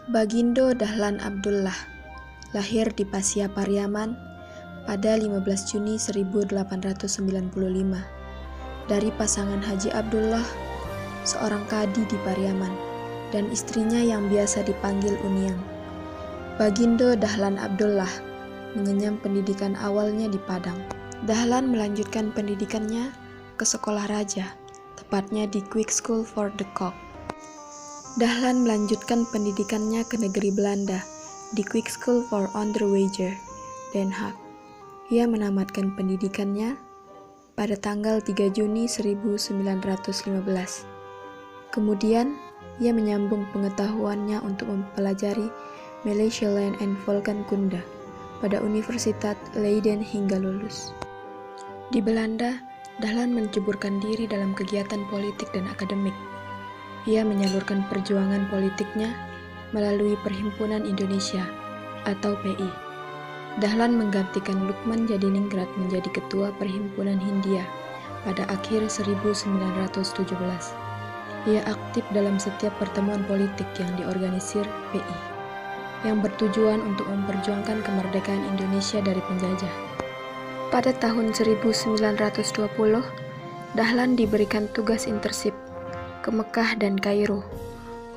Bagindo Dahlan Abdullah lahir di Pasya Pariaman pada 15 Juni 1895 dari pasangan Haji Abdullah, seorang kadi di Pariaman, dan istrinya yang biasa dipanggil Uniang. Bagindo Dahlan Abdullah mengenyam pendidikan awalnya di Padang. Dahlan melanjutkan pendidikannya ke sekolah raja, tepatnya di Quick School for the Cock. Dahlan melanjutkan pendidikannya ke negeri Belanda di Quick School for Onderwijzer, Den Haag. Ia menamatkan pendidikannya pada tanggal 3 Juni 1915. Kemudian, ia menyambung pengetahuannya untuk mempelajari Malaysian and Volkenkunde pada Universitas Leiden hingga lulus. Di Belanda, Dahlan menceburkan diri dalam kegiatan politik dan akademik. Ia menyalurkan perjuangan politiknya melalui Perhimpunan Indonesia atau PI. Dahlan menggantikan Lukman Jadiningrat menjadi ketua Perhimpunan Hindia pada akhir 1917. Ia aktif dalam setiap pertemuan politik yang diorganisir PI, yang bertujuan untuk memperjuangkan kemerdekaan Indonesia dari penjajah. Pada tahun 1920, Dahlan diberikan tugas internship ke Mekah dan Kairo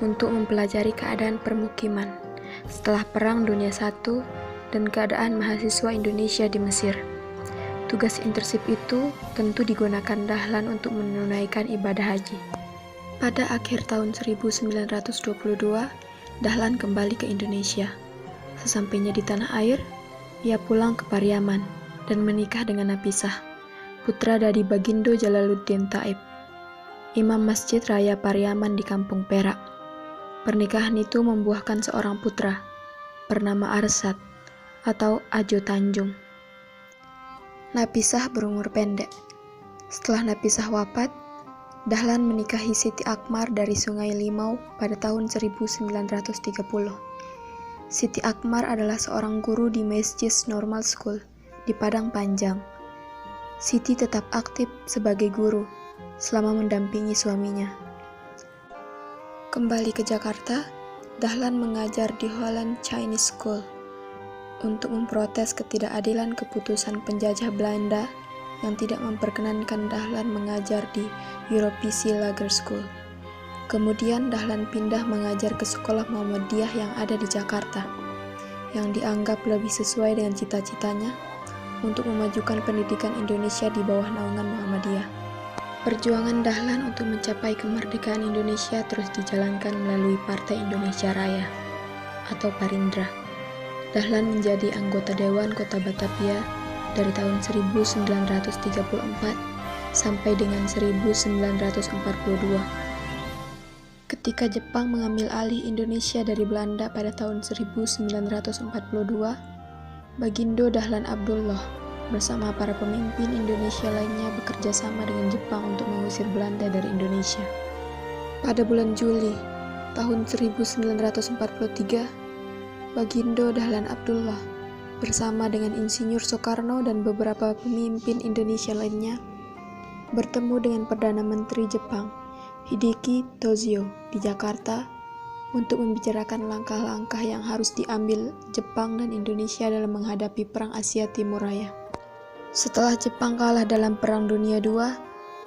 untuk mempelajari keadaan permukiman setelah Perang Dunia I dan keadaan mahasiswa Indonesia di Mesir. Tugas internship itu tentu digunakan Dahlan untuk menunaikan ibadah haji. Pada akhir tahun 1922, Dahlan kembali ke Indonesia. Sesampainya di tanah air, ia pulang ke Pariaman dan menikah dengan Napisah, putra dari Bagindo Jalaluddin Thaib, Imam Masjid Raya Pariaman di Kampung Perak. Pernikahan itu membuahkan seorang putra bernama Arsad atau Ajo Tanjung. Napisah berumur pendek. Setelah Napisah wafat, Dahlan menikahi Siti Akmar dari Sungai Limau pada tahun 1930. Siti Akmar adalah seorang guru di Masjid Normal School di Padang Panjang. Siti tetap aktif sebagai guru selama mendampingi suaminya. Kembali ke Jakarta, Dahlan mengajar di Holland Chinese School untuk memprotes ketidakadilan keputusan penjajah Belanda yang tidak memperkenankan Dahlan mengajar di Europese Lager School. Kemudian Dahlan pindah mengajar ke sekolah Muhammadiyah yang ada di Jakarta, yang dianggap lebih sesuai dengan cita-citanya untuk memajukan pendidikan Indonesia di bawah naungan Muhammadiyah. Perjuangan Dahlan untuk mencapai kemerdekaan Indonesia terus dijalankan melalui Partai Indonesia Raya atau Parindra. Dahlan menjadi anggota Dewan Kota Batavia dari tahun 1934 sampai dengan 1942. Ketika Jepang mengambil alih Indonesia dari Belanda pada tahun 1942, Bagindo Dahlan Abdullah bersama para pemimpin Indonesia lainnya bekerja sama dengan Jepang untuk mengusir Belanda dari Indonesia. Pada bulan Juli tahun 1943, Bagindo Dahlan Abdullah bersama dengan Insinyur Soekarno dan beberapa pemimpin Indonesia lainnya bertemu dengan Perdana Menteri Jepang, Hideki Toshio, di Jakarta untuk membicarakan langkah-langkah yang harus diambil Jepang dan Indonesia dalam menghadapi Perang Asia Timur Raya. Setelah Jepang kalah dalam Perang Dunia II,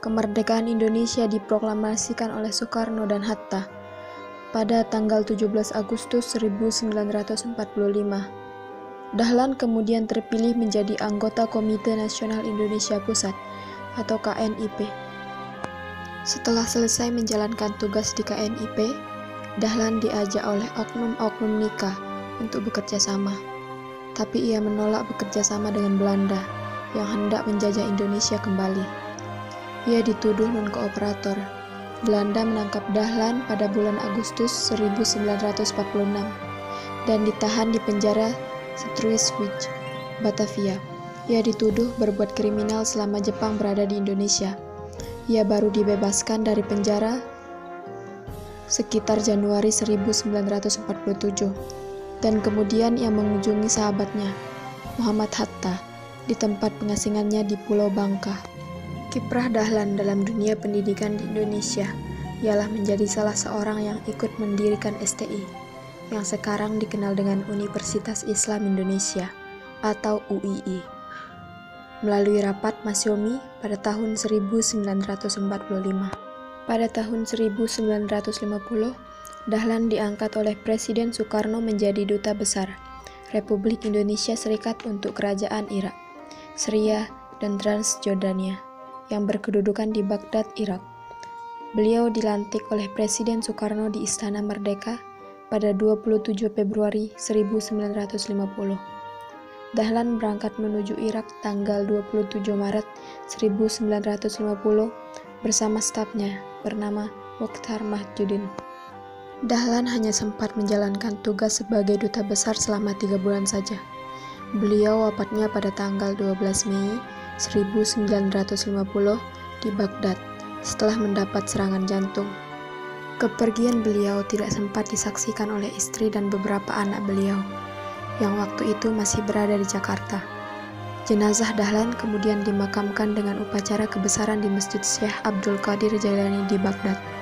kemerdekaan Indonesia diproklamasikan oleh Soekarno dan Hatta pada tanggal 17 Agustus 1945. Dahlan kemudian terpilih menjadi anggota Komite Nasional Indonesia Pusat atau KNIP. Setelah selesai menjalankan tugas di KNIP, Dahlan diajak oleh oknum-oknum nikah untuk bekerja sama. Tapi ia menolak bekerja sama dengan Belanda yang hendak menjajah Indonesia kembali. Ia dituduh non-kooperator. Belanda menangkap Dahlan pada bulan Agustus 1946 dan ditahan di penjara Streuschwitz, Batavia. Ia dituduh berbuat kriminal selama Jepang berada di Indonesia. Ia baru dibebaskan dari penjara sekitar Januari 1947, dan kemudian ia mengunjungi sahabatnya, Muhammad Hatta, di tempat pengasingannya di Pulau Bangka. Kiprah Dahlan dalam dunia pendidikan di Indonesia ialah menjadi salah seorang yang ikut mendirikan STI, yang sekarang dikenal dengan Universitas Islam Indonesia atau UII. Melalui rapat Masyomi pada tahun 1945. Pada tahun 1950, Dahlan diangkat oleh Presiden Soekarno menjadi Duta Besar Republik Indonesia Serikat untuk Kerajaan Irak, Syria, dan Transjordania yang berkedudukan di Baghdad, Irak. Beliau dilantik oleh Presiden Soekarno di Istana Merdeka pada 27 Februari 1950. Dahlan berangkat menuju Irak tanggal 27 Maret 1950 bersama stafnya bernama Mokhtar Mahjudin. Dahlan hanya sempat menjalankan tugas sebagai duta besar selama 3 bulan saja. Beliau wafatnya pada tanggal 12 Mei 1950 di Baghdad setelah mendapat serangan jantung. Kepergian beliau tidak sempat disaksikan oleh istri dan beberapa anak beliau, yang waktu itu masih berada di Jakarta. Jenazah Dahlan kemudian dimakamkan dengan upacara kebesaran di Masjid Syekh Abdul Qadir Jailani di Baghdad.